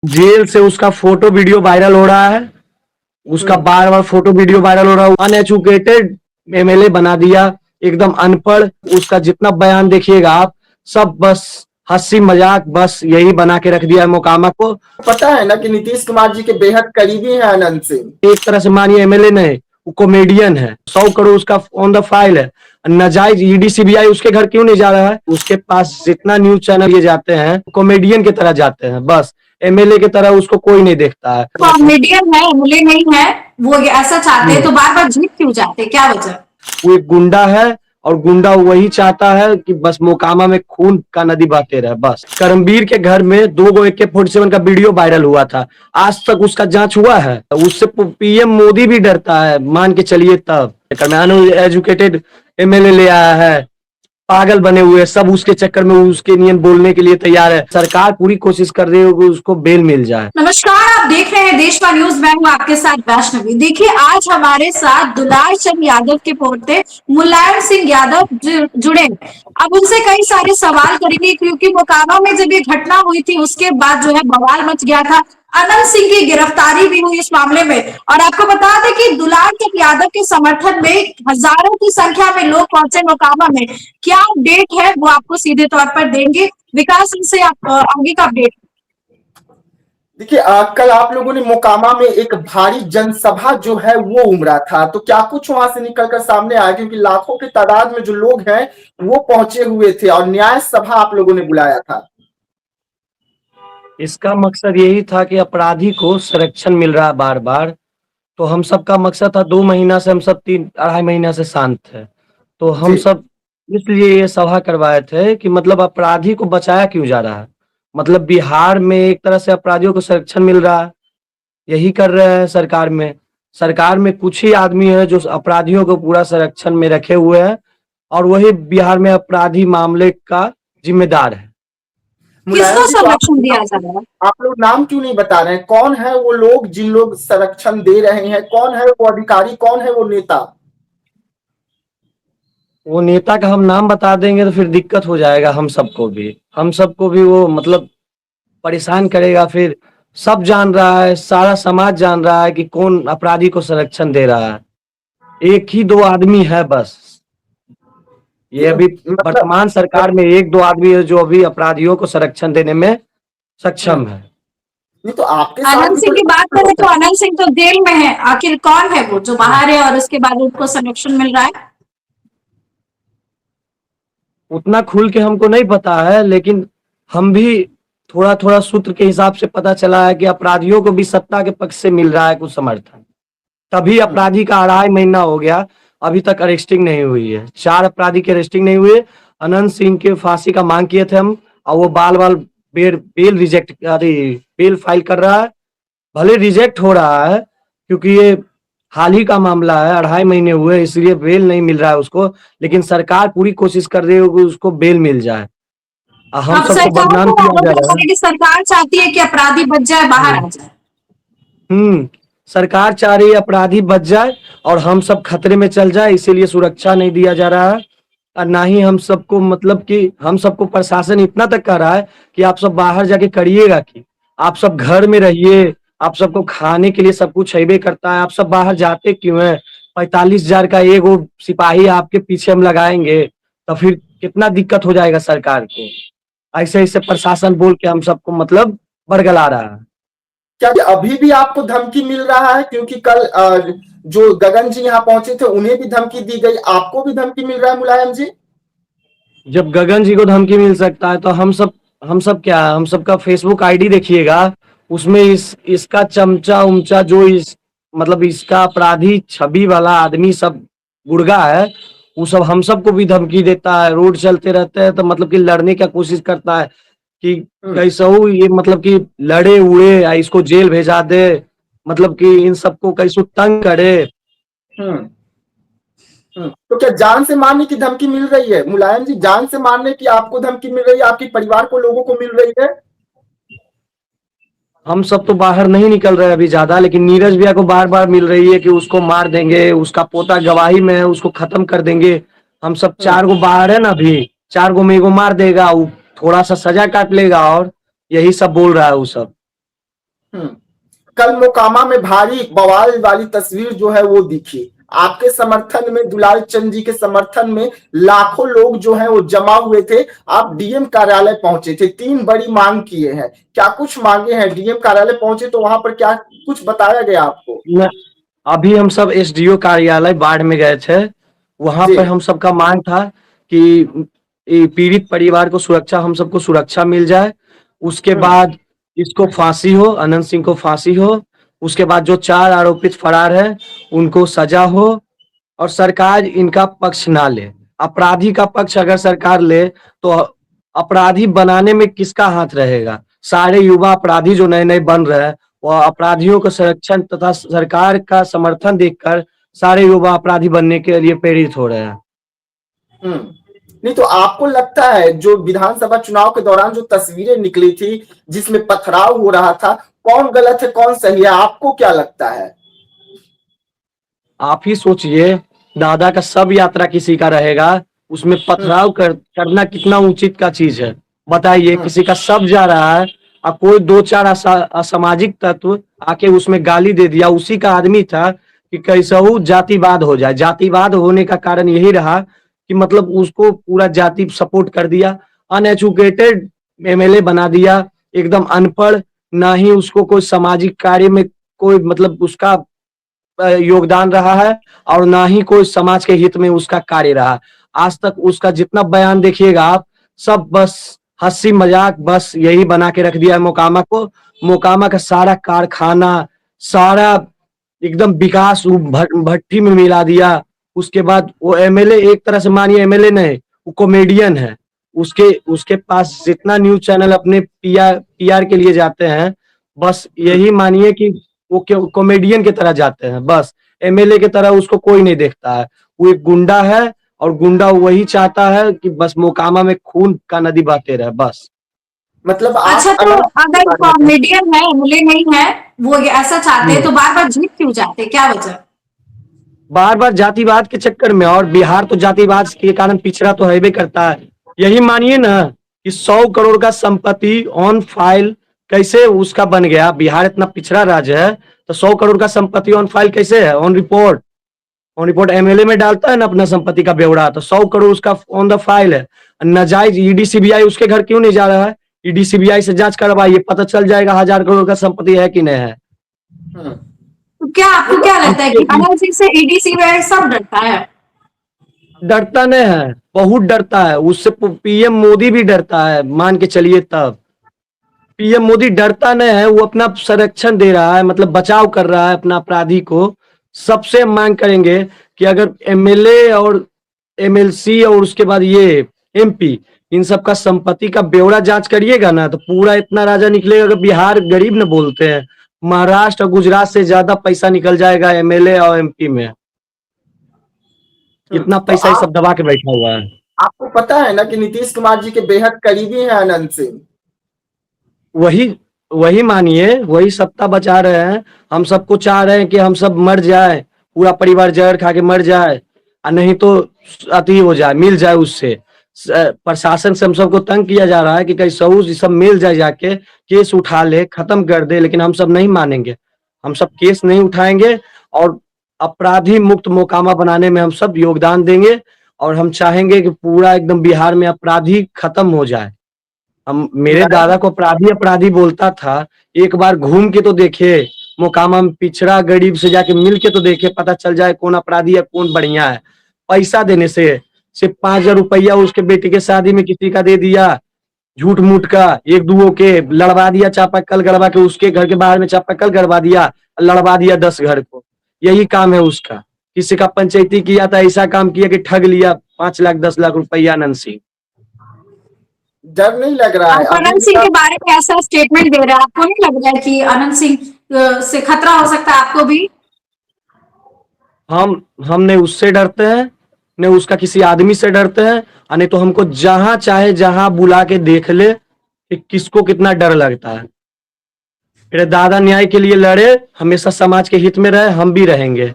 Jail से उसका photo video viral हो रहा है, उसका बार बार फोटो वीडियो वायरल हो रहा है। अनएजुकेटेड एमएलए बना दिया, एकदम अनपढ़। उसका जितना बयान देखिएगा आप, सब बस हंसी मजाक, बस यही बना के रख दिया है मोकामा को। पता है ना कि नीतीश कुमार जी के बेहद करीबी हैं अनंत सिंह। एक तरह से मानिए एमएलए नहीं, वो कॉमेडियन है। 100 करोड़ उसका ऑन द फाइल है। नाजायज ईडी सीबीआई उसके घर क्यों नहीं जा रहा है? उसके पास जितना न्यूज चैनल ये जाते हैं, कॉमेडियन की तरह जाते हैं, बस एमएलए की तरह उसको कोई नहीं देखता है। कॉमेडियन है, एमएलए नहीं है, वो ऐसा चाहते हैं तो बार बार जीत क्यों जाते हैं, क्या वजह? वो एक गुंडा है, और गुंडा वही चाहता है कि बस मोकामा में खून का नदी बहते रहे। बस करमवीर के घर में 2 AK-47 का वीडियो वायरल हुआ था, आज तक उसका जांच हुआ है? उससे पीएम मोदी भी डरता है, मान के चलिए। तब एजुकेटेड एमएलए ले आया है, पागल बने हुए सब उसके चक्कर में उसके नियम बोलने के लिए तैयार है। सरकार पूरी कोशिश कर रही है कि उसको बेल मिल जाए। नमस्कार, आप देख रहे हैं देशवा न्यूज। मैं हूं आपके साथ वैष्णवी। देखिए, आज हमारे साथ दुलार चंद यादव के पोते मुलायम सिंह यादव जुड़े। अब उनसे कई सारे सवाल करेंगे, क्योंकि मोकामा में जब ये घटना हुई थी उसके बाद जो है बवाल मच गया था। अनंत सिंह की गिरफ्तारी भी हुई इस मामले में। और आपको बता दें कि दुलार चंद यादव के समर्थन में हजारों की संख्या में लोग पहुंचे मोकामा में। क्या अपडेट है वो आपको सीधे तौर पर देंगे। विकास, इनसे आप आगे का अपडेट। देखिए, कल आप लोगों ने मोकामा में एक भारी जनसभा जो है वो उमड़ा था, तो क्या कुछ वहां से निकलकर सामने आया? क्योंकि लाखों की तादाद में जो लोग हैं वो पहुंचे हुए थे और न्याय सभा आप लोगों ने बुलाया था। इसका मकसद यही था कि अपराधी को संरक्षण मिल रहा है बार बार, तो हम सबका मकसद था। 2 महीना से हम सब 3-2.5 महीना से शांत थे, तो हम जी। सब इसलिए ये सभा करवाए थे कि मतलब अपराधी को बचाया क्यों जा रहा है। मतलब बिहार में एक तरह से अपराधियों को संरक्षण मिल रहा है, यही कर रहे हैं सरकार में कुछ ही आदमी है जो अपराधियों को पूरा संरक्षण में रखे हुए हैं, और वही बिहार में अपराधी मामले का जिम्मेदार है। मुलायम किसको जी, तो संरक्षण दिया जा रहा है? आप लोग नाम क्यों नहीं बता रहे हैं? कौन है वो लोग जिन लोग संरक्षण दे रहे हैं? कौन है वो अधिकारी? कौन है वो नेता? वो नेता का हम नाम बता देंगे तो फिर दिक्कत हो जाएगा। हम सबको भी वो मतलब परेशान करेगा। फिर सब जान रहा है, सारा समाज जान रहा है कि कौन अपराधी को संरक्षण दे रहा है। एक ही 2 आदमी है बस। ये अभी मतलब वर्तमान सरकार में 1-2 आदमी है जो अभी अपराधियों को संरक्षण देने में सक्षम है। नहीं तो आपके साथ अनंत भी सिंह की बात तो करें तो अनंत सिंह तो जेल में है। आखिर कौन है वो जो बाहर है और उसके बाद उनको संरक्षण मिल रहा है? उतना खुल के हमको नहीं पता है, लेकिन हम भी थोड़ा थोड़ा सूत्र के हिसाब से पता चला है कि अपराधियों को भी सत्ता के पक्ष से मिल रहा है कुछ समर्थन। तभी अपराधी का 2.5 महीना हो गया, अभी तक अरेस्टिंग नहीं हुई है। 4 अपराधी की अरेस्टिंग नहीं हुई है। अनंत सिंह के फांसी का मांग किए थे हम, और वो बाल बाल बेल रिजेक्ट, अरे बेल फाइल कर रहा है। भले रिजेक्ट हो रहा है क्योंकि ये हाल ही का मामला है, 2.5 महीने हुए, इसलिए बेल नहीं मिल रहा है उसको। लेकिन सरकार पूरी कोशिश कर रही है कि उसको बेल मिल जाए। हम अब सबको सरकार बदनाम को किया आरोप जा लगा रहा है कि सरकार चाहती है कि अपराधी बच जाए, बाहर है। आ जाए। सरकार चाह रही है अपराधी बच जाए और हम सब खतरे में चल जाए, इसीलिए सुरक्षा नहीं दिया जा रहा है। और ना ही हम सबको, मतलब कि हम सबको प्रशासन इतना तक कह रहा है कि आप सब बाहर जाके करिएगा, कि आप सब घर में रहिए, आप सबको खाने के लिए सब कुछ हैबे करता है, आप सब बाहर जाते क्यों हैं? 45,000 का एगो सिपाही आपके पीछे हम लगाएंगे तो फिर कितना दिक्कत हो जाएगा सरकार को। ऐसे ऐसे प्रशासन बोल के हम सबको मतलब बरगला रहा है। क्या अभी भी आपको धमकी मिल रहा है? क्योंकि कल जो गगन जी यहाँ पहुंचे थे उन्हें भी धमकी दी गई, आपको भी धमकी मिल रहा है मुलायम जी? जब गगन जी को धमकी मिल सकता है तो हम सब क्या, हम सबका फेसबुक आईडी देखिएगा, उसमें इसका चमचा उमचा जो इस मतलब इसका अपराधी छवि वाला आदमी सब गुर्गा है, वो सब हम सबको भी धमकी देता है। रोड चलते रहते हैं तो मतलब कि लड़ने की कोशिश करता है कि कैसे हो ये, मतलब कि लड़े उड़े या इसको जेल भेजा दे, मतलब कि इन सबको कैसे तंग करे। हम्म तो क्या जान से मारने की धमकी मिल रही है मुलायम जी? जान से मारने की आपको धमकी मिल रही है? आपके परिवार को, लोगों को मिल रही है? हम सब तो बाहर नहीं निकल रहे अभी ज्यादा, लेकिन नीरज भैया को बार बार मिल रही है कि उसको मार देंगे, उसका पोता गवाही में है, उसको खत्म कर देंगे। हम सब 4 गो बाहर है ना, अभी 4 गो में एगो मार देगा, वो थोड़ा सा सजा काट लेगा, और यही सब बोल रहा है वो सब। हम्म। कल मोकामा में भारी बवाल वाली तस्वीर जो है वो दिखी। आपके समर्थन में, दुलाल चंद जी के समर्थन में लाखों लोग जो है वो जमा हुए थे। आप डीएम कार्यालय पहुंचे थे, 3 बड़ी मांग किए हैं। क्या कुछ मांगे हैं? डीएम कार्यालय पहुंचे तो वहां पर क्या कुछ बताया गया आपको? न, अभी हम सब एसडीओ कार्यालय बाढ़ में गए थे। वहां जी। पर हम सबका मांग था कि पीड़ित परिवार को सुरक्षा, हम सबको सुरक्षा मिल जाए। उसके हम्म। बाद इसको फांसी हो, अनंत सिंह को फांसी हो। उसके बाद जो 4 आरोपित फरार है उनको सजा हो, और सरकार इनका पक्ष ना ले। अपराधी का पक्ष अगर सरकार ले तो अपराधी बनाने में किसका हाथ रहेगा? सारे युवा अपराधी जो नए नए बन रहे हैं, वह अपराधियों को संरक्षण तथा सरकार का समर्थन देखकर सारे युवा अपराधी बनने के लिए प्रेरित हो रहे हैं। हम्म। नहीं तो आपको लगता है जो विधानसभा चुनाव के दौरान जो तस्वीरें निकली थी जिसमें पथराव हो रहा था, कौन गलत है कौन सही है, आपको क्या लगता है? आप ही सोचिए, दादा का सब यात्रा किसी का रहेगा, उसमें हम्म। पथराव करना कितना उचित का चीज है? बताइए, हम्म। किसी का सब जा रहा है और कोई 2-4 असामाजिक तत्व आके उसमें गाली दे दिया। उसी का आदमी था कि कैसहू जातिवाद हो जाए। जातिवाद होने का कारण यही रहा कि मतलब उसको पूरा जाति सपोर्ट कर दिया, अनएजुकेटेड एमएलए बना दिया, एकदम अनपढ़। ना ही उसको कोई सामाजिक कार्य में कोई मतलब उसका योगदान रहा है, और ना ही कोई समाज के हित में उसका कार्य रहा। आज तक उसका जितना बयान देखिएगा आप, सब बस हंसी मजाक, बस यही बना के रख दिया है मोकामा को। मोकामा का सारा कारखाना, सारा एकदम विकास वो भट्टी में मिला दिया। उसके बाद वो एमएलए, एक तरह से मानिए एमएलए नहीं, वो कॉमेडियन है। उसके उसके पास जितना न्यूज चैनल अपने पीआर के लिए जाते हैं, बस यही मानिए कि वो कॉमेडियन की तरह जाते हैं। बस एमएलए की तरह उसको कोई नहीं देखता है। वो एक गुंडा है, और गुंडा वही चाहता है कि बस मोकामा में खून का नदी बहते रहे बस। मतलब अच्छा, आप तो अनंत के अगर बारे में कहें। कॉमेडियन है, एमएलए नहीं है, वो ये ऐसा चाहते हैं हम्म। तो बार बार जीत क्यों जाते हैं, क्या वजह? बार बार जातिवाद के चक्कर में, और बिहार तो जातिवाद के कारण पिछड़ा तो है करता है। यही मानिए ना कि 100 करोड़ का संपत्ति ऑन फाइल कैसे उसका बन गया? बिहार इतना पिछड़ा राज्य है तो 100 करोड़ का संपत्ति ऑन फाइल कैसे है? On report, on report MLA में डालता है ना अपना संपत्ति का ब्यौरा, तो 100 करोड़ उसका ऑन द फाइल है। नाजायज ईडी सीबीआई उसके घर क्यों नहीं जा रहा है? ईडी सीबीआई से जांच करवाइए, पता चल जाएगा 1000 करोड़ का संपत्ति है कि नहीं है। हम्म। तो क्या नहीं आपको तो क्या लगता है इसके कि अनंत सिंह से ईडी सीबीआई सब डरता है? डरता नहीं है, बहुत डरता है उससे। पीएम मोदी भी डरता है, मान के चलिए। तब पीएम मोदी डरता नहीं है, वो अपना संरक्षण दे रहा है, मतलब बचाव कर रहा है अपना अपराधी को। सबसे मांग करेंगे कि अगर एमएलए और एमएलसी और उसके बाद ये एमपी, इन सब का संपत्ति का ब्यौरा जांच करिएगा ना, तो पूरा इतना राजा निकलेगा कि बिहार गरीब न बोलते हैं, महाराष्ट्र और गुजरात से ज्यादा पैसा निकल जाएगा एमएलए और एमपी में। इतना तो पैसा ये आप सब दबा के बैठा हुआ है। आपको पता है ना कि नीतीश कुमार जी के बेहद करीबी हैं अनंत सिंह। वही वही मानिए, वही सत्ता बचा रहे हैं। हम सबको चाह रहे हैं कि हम सब मर जाए, पूरा परिवार जहर खा के मर जाए, और नहीं तो अति हो जाए, मिल जाए उससे। प्रशासन से हम सबको तंग किया जा रहा है कि कहीं सहूस ये सब मिल जाए, जाके केस उठा ले, खत्म कर दे, लेकिन हम सब नहीं मानेंगे। हम सब केस नहीं उठाएंगे, और अपराधी मुक्त मोकामा बनाने में हम सब योगदान देंगे। और हम चाहेंगे कि पूरा एकदम बिहार में अपराधी खत्म हो जाए। हम, मेरे मैं दादा को अपराधी अपराधी बोलता था। एक बार घूम के तो देखे मोकामा में, पिछड़ा गरीब से जाके मिल के तो देखे, पता चल जाए कौन अपराधी है कौन बढ़िया है। पैसा देने से, सिर्फ 5000 रुपया उसके बेटी के शादी में किसी का दे दिया, झूठ मूठ का, एक दुओ के लड़वा दिया, चापाकल गड़वा के उसके घर के बाहर में चापाकल गड़वा दिया, लड़वा दिया 10 घर को। यही काम है उसका। किसी का पंचायती किया था, ऐसा काम किया कि ठग लिया 5 लाख 10 लाख रुपया अनंत सिंह। डर नहीं लग रहा है आप अभी अनंत भी सिंह आप? के बारे में ऐसा स्टेटमेंट दे रहे हैं, आपको नहीं लग रहा है कि अनंत सिंह से खतरा हो सकता है आपको भी? हम नहीं उससे डरते हैं, न उसका किसी आदमी से डरते हैं, और नहीं तो हमको जहां चाहे जहां बुला के देख ले कि किसको कितना डर लगता है। मेरे दादा न्याय के लिए लड़े, हमेशा समाज के हित में रहे, हम भी रहेंगे।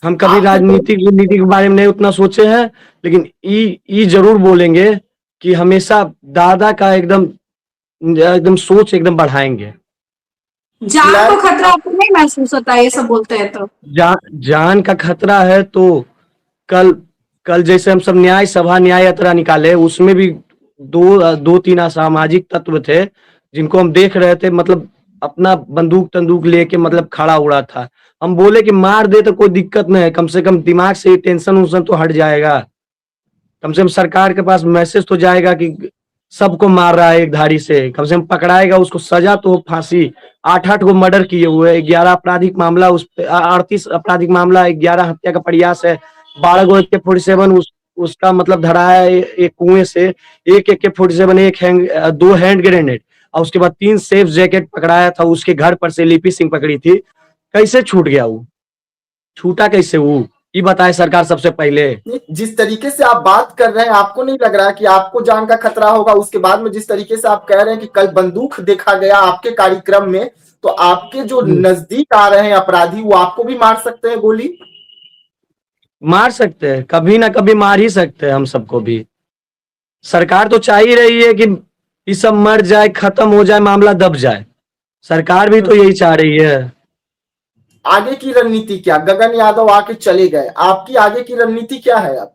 हम कभी आपके तो राजनीतिक नीति के बारे में नहीं उतना सोचे हैं, लेकिन ई जरूर बोलेंगे कि हमेशा दादा का एकदम एकदम सोच एकदम बढ़ाएंगे। जान को खतरा आपको नहीं महसूस होता ये सब बोलते हैं तो? जान का खतरा है तो कल कल जैसे हम सब न्याय सभा न्याय यात्रा निकाले, उसमें भी दो तीन असामाजिक तत्व थे जिनको हम देख रहे थे, मतलब अपना बंदूक तंदूक लेके मतलब खड़ा उड़ा था। हम बोले कि मार दे तो कोई दिक्कत नहीं है, कम से कम दिमाग से टेंशन उन्शन तो हट जाएगा, कम से कम सरकार के पास मैसेज तो जाएगा कि सबको मार रहा है एक धारी से, कम से कम पकड़ाएगा, उसको सजा तो हो, फांसी। 8 गो मर्डर किए हुए, 11 आपराधिक मामला, उस 38 आपराधिक मामला, 11 हत्या का प्रयास है, 12 गो AK-47 उसका मतलब धरा है एक कुएं से, एक AK-47, दो हैंड ग्रेनेड, और उसके बाद 3 सेफ जैकेट पकड़ाया था उसके घर पर से, लिपि सिंह पकड़ी थी। कैसे छूट गया वो? छूटा कैसे वो? ये बताए सरकार सबसे पहले। जिस तरीके से आप बात कर रहे हैं, आपको नहीं लग रहा कि आपको जान का खतरा होगा? उसके बाद में जिस तरीके से आप कह रहे हैं कि कल बंदूक देखा गया आपके कार्यक्रम में, तो आपके जो नजदीक आ रहे हैं अपराधी, वो आपको भी मार सकते हैं गोली? मार सकते हैं, कभी ना कभी मार ही सकते हैं हम सबको भी। सरकार तो चाह ही रही है कि ये सब मर जाए, खत्म हो जाए, मामला दब जाए। सरकार भी तो यही चाह रही है। आगे की रणनीति क्या? गगन यादव आके चले गए, आपकी आगे की रणनीति क्या है अब?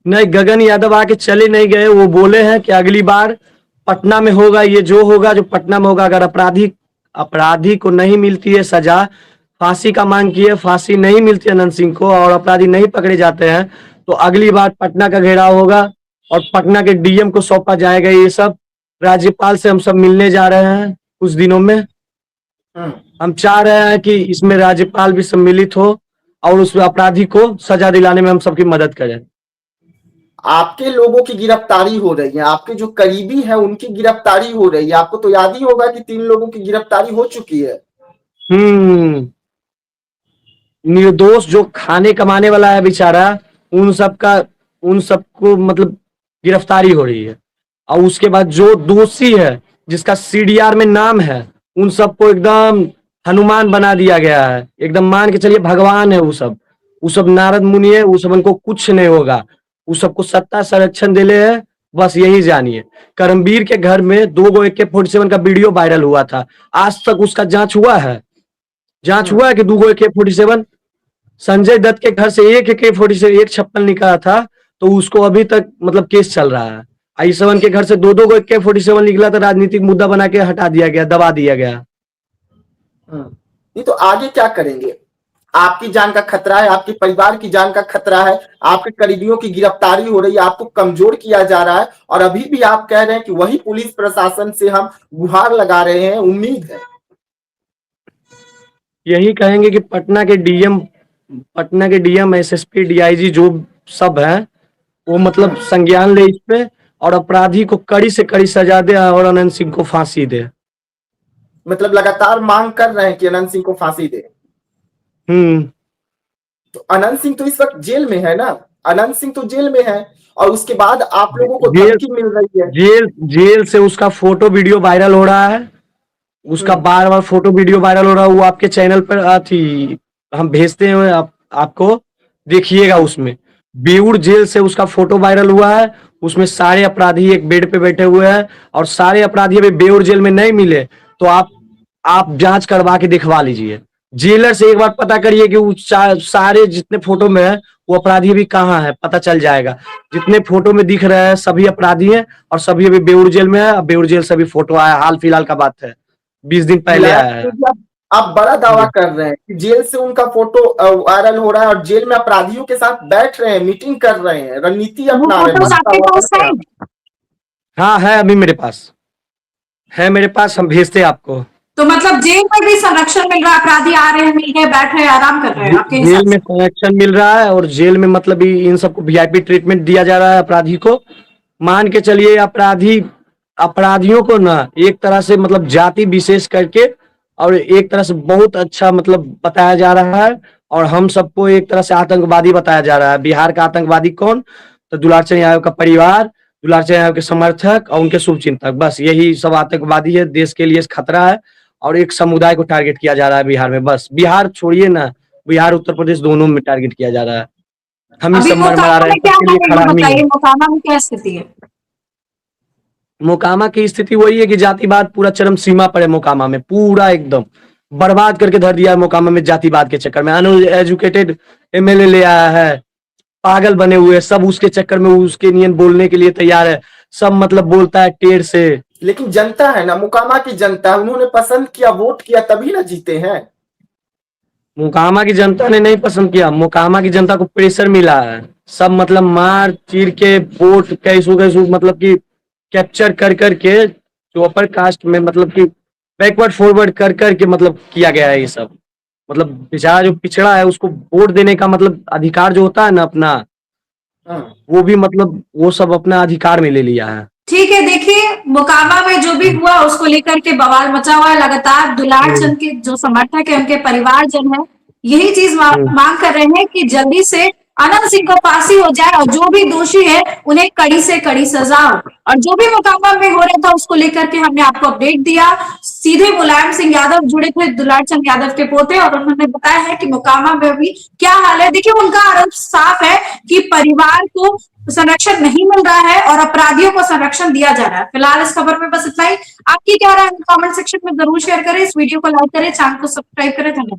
नहीं, गगन यादव आके चले नहीं गए, वो बोले हैं कि अगली बार पटना में होगा, ये जो होगा जो पटना में होगा, अगर अपराधी को नहीं मिलती है सजा, फांसी का मांग किए, फांसी नहीं मिलती है अनंत सिंह को और अपराधी नहीं पकड़े जाते हैं, तो अगली बार पटना का घेराव होगा और पटना के DM को सौंपा जाएगा ये सब। राज्यपाल से हम सब मिलने जा रहे हैं कुछ दिनों में। हम चाह रहे हैं कि इसमें राज्यपाल भी सम्मिलित हो और उस अपराधी को सजा दिलाने में हम सबकी मदद करें। आपके लोगों की गिरफ्तारी हो रही है, आपके जो करीबी है उनकी गिरफ्तारी हो रही है। आपको तो याद ही होगा कि 3 लोगों की गिरफ्तारी हो चुकी है। निर्दोष जो खाने कमाने वाला है बेचारा, उन सबको मतलब गिरफ्तारी हो रही है, और उसके बाद जो दोषी है जिसका CDR में नाम है, उन सबको एकदम हनुमान बना दिया गया है, एकदम मान के चलिए भगवान है वो सब नारद मुनि है, वो सब उनको कुछ नहीं होगा, वो सबको सत्ता संरक्षण दिले है, बस यही जानिए। करमवीर के घर में 2 गो AK-47 का वीडियो वायरल हुआ था, आज तक उसका जांच हुआ है कि 2 गो AK-47? संजय दत्त के घर से एक AK-47 एक छप्पन निकला था, तो उसको अभी तक मतलब केस चल रहा है। I7 के घर से 2 गो AK-47 निकला था, राजनीतिक मुद्दा बना के हटा दिया गया, दबा दिया गया। नहीं तो आगे क्या करेंगे? आपकी जान का खतरा है, आपके परिवार की जान का खतरा है, आपके करीबियों की गिरफ्तारी हो रही है, आपको कमजोर किया जा रहा है, और अभी भी आप कह रहे हैं कि वही पुलिस प्रशासन से हम गुहार लगा रहे हैं, उम्मीद है। यही कहेंगे कि पटना के DM, SSP, DIG जो सब है, वो मतलब संज्ञान ले इस पे और अपराधी को कड़ी से कड़ी सजा दे और अनंत सिंह को फांसी दे। मतलब लगातार मांग कर रहे हैं कि अनंत सिंह को फांसी दे। तो अनंत सिंह तो इस वक्त जेल में है ना? अनंत सिंह तो जेल में है, और उसके बाद आप लोगों को धमकी मिल रही है। जेल से उसका फोटो वीडियो वायरल हो रहा है, उसका बार बार फोटो वीडियो वायरल हो रहा है। वो आपके चैनल पर थी, हम भेजते हैं आपको, देखिएगा। उसमें बेऊर जेल से उसका फोटो वायरल हुआ है, उसमें सारे अपराधी एक बेड पे बैठे हुए हैं, और सारे अपराधी अभी बेऊर जेल में नहीं मिले, तो आप जांच करवा के दिखवा लीजिए। जेलर से एक बार पता करिए कि वो सारे जितने फोटो में है वो अपराधी अभी कहाँ है, पता चल जाएगा। जितने फोटो में दिख रहे हैं सभी अपराधी हैं, और सभी अभी बेऊर जेल में है। बेऊर जेल से भी फोटो आया, हाल फिलहाल का बात है, 20 दिन पहले आया है। आप बड़ा दावा कर रहे हैं कि जेल से उनका फोटो वायरल हो रहा है, और जेल में अपराधियों के साथ बैठ रहे हैं, मीटिंग कर रहे हैं, रणनीति अपना रहे हैं। हाँ है, अभी मेरे पास है, हम भेजते हैं आपको। तो मतलब जेल में भी संरक्षण मिल रहा है, अपराधी आ रहे हैं, मिल के बैठ रहे हैं, आराम कर रहे हैं आपके जेल में संरक्षण मिल रहा है, और जेल में मतलब इन सबको VIP ट्रीटमेंट दिया जा रहा है अपराधी को। मान के चलिए अपराधियों को ना एक तरह से मतलब जाति विशेष करके और एक तरह से बहुत अच्छा मतलब बताया जा रहा है, और हम सबको एक तरह से आतंकवादी बताया जा रहा है। बिहार का आतंकवादी कौन? तो दुलारचंद यादव का परिवार, दुलारचंद यादव के समर्थक और उनके शुभचिंतक, बस यही सब आतंकवादी है, देश के लिए खतरा है, और एक समुदाय को टारगेट किया जा रहा है बिहार में। बस बिहार छोड़िए ना, बिहार उत्तर प्रदेश दोनों में टारगेट किया जा रहा है। हम ही सब मरा रहे हैं। मोकामा में क्या स्थिति है? मोकामा की स्थिति वही है कि जातिवाद पूरा चरम सीमा पर है मोकामा में, पूरा एकदम बर्बाद करके धर दिया है मोकामा में जातिवाद के चक्कर में। अनएजुकेटेड एमएलए ले आया है, पागल बने हुए हैं, सब उसके चक्कर में उसके नियन बोलने के लिए तैयार है, सब मतलब बोलता है टेढ़ से। लेकिन जनता है ना, मोकामा की जनता, उन्होंने पसंद किया, वोट किया, तभी ना जीते हैं। मोकामा की जनता ने नहीं पसंद किया, मोकामा की जनता को प्रेशर मिला है, सब मतलब मार चीर के वोट कैसू कैसू मतलब कि कैप्चर कर करके जो अपर कास्ट में मतलब कि बैकवर्ड फॉरवर्ड कर करके मतलब किया गया है ये सब। मतलब बेचारा जो पिछड़ा है उसको वोट देने का मतलब अधिकार जो होता है ना अपना, हाँ। वो भी मतलब वो सब अपना अधिकार में ले लिया है। ठीक है, देखिए मोकामा में जो भी हुआ उसको लेकर के बवाल मचा हुआ है लगातार। दुलार चंद के जो समर्थक है, उनके परिवारजन है, यही चीज मांग कर रहे हैं कि जल्दी से अनंत सिंह को फांसी हो जाए और जो भी दोषी है उन्हें कड़ी से कड़ी सजा हो। और जो भी मोकामा में हो रहा था उसको लेकर के हमने आपको अपडेट दिया। सीधे मुलायम सिंह यादव जुड़े थे दुलार चंद यादव के पोते, और उन्होंने बताया है कि मोकामा में अभी क्या हाल है। देखिए उनका आरोप साफ है कि परिवार को संरक्षण नहीं मिल रहा है और अपराधियों को संरक्षण दिया जा रहा है। फिलहाल इस खबर में बस इतना ही। आपकी क्या राय है कमेंट सेक्शन में जरूर शेयर करें, इस वीडियो को लाइक करें, चैनल को सब्सक्राइब करें। धन्यवाद।